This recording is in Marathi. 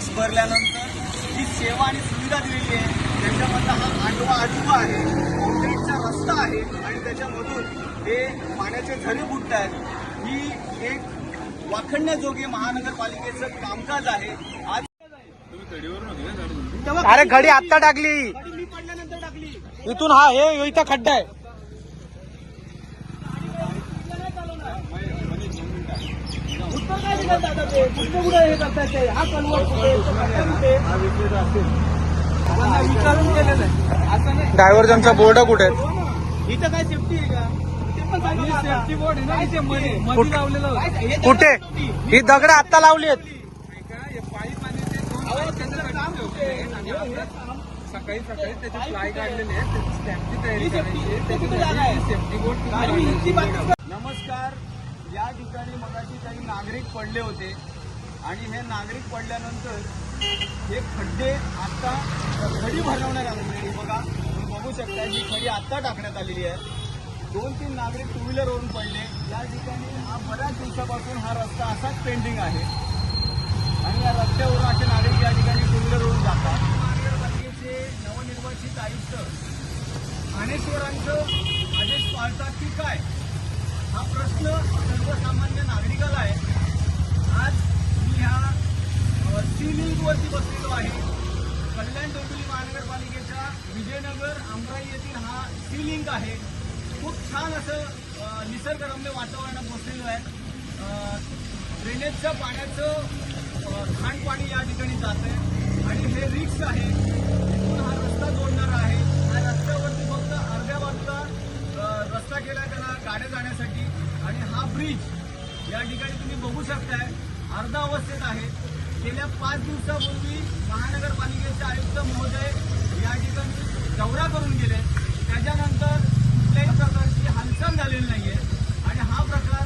टॅक्स भरल्यानंतर जी सेवा आणि सुविधा दिलेली आहे त्याच्यामधला हा 8वा आठवा आहे. कॉन्क्रीटचा रस्ता आहे आणि त्याच्यामधून हे पाण्याचे झरे फुटत आहेत. ही एक वाखणण्याजोगे महानगरपालिकेचं कामकाज आहे. आज अरे घडी आत्ता टाकली, मी पडल्यानंतर टाकली. इथून हा हे इथं खड्डा आहे. उत्तर काय दिलं दादा ते कुठे कुठे हे करताय ते हा कन्वर्ट कुठे विचारून केलेलं आहे असं नाही. डायव्हर्जनचा बोर्ड कुठे आहे? इथं काय सेफ्टी आहे का ते पण सांगा. सेफ्टी बोर्ड आहे ना इथे मध्ये लावलेलं. कुठे ही दगड आत्ता लावली आहेत? सकाळी त्याची फ्लाय काढलेली आहे, स्टॅम्पची तयारी करायची, सेफ्टी बोर्ड. नमस्कार. या ठिकाणी मगाशी काही नागरिक पडले होते आणि हे नागरिक पडल्यानंतर हे खड्डे आता खडी भरवण्यात आलेली. बघा तुम्ही बघू शकता ही खडी आत्ता टाकण्यात आलेली आहे. 2-3 नागरिक टू व्हीलरवरून पडले. या ठिकाणी हा बऱ्याच दिवसापासून हा रस्ता असाच पेंडिंग आहे आणि या रस्त्यावरून असे नागरिक या ठिकाणी टू व्हीलरवरून जातात. महानगरपालिकेचे नवनिर्वाचित आयुक्त ठाणेश्वरांचं आदेश पाळतात की काय हा प्रश्न सर्वसामान्य नागरिकाला आहे. आज मी ह्या सीलिंगवरती बसलेलो आहे. कल्याण डोंबिवली महानगरपालिकेच्या विजयनगर अमराई येथील हा सीलिंग आहे. खूप छान असं निसर्गरम्य वातावरणात बसलेलो आहे. ड्रेनेजच्या पाण्याचं सांडपाणी या ठिकाणी जात आहे आणि हे रिक्स आहे. इथून हा रस्ता जोडणारा आहे. या रस्त्यावरती फक्त अर्ध्या बाजूला रस्ता केला त्याला गाड्या जाण्यासाठी आणि हा ब्रिज या ठिकाणी तुम्ही बघू शकताय अर्धा अवस्थेत आहे. गेल्या 5 दिवसापूर्वी महानगरपालिकेचे आयुक्त महोदय या ठिकाणी दौरा करून गेले. त्याच्यानंतर कुठल्याही प्रकारची हालचाल झालेली नाहीये आणि हा प्रकार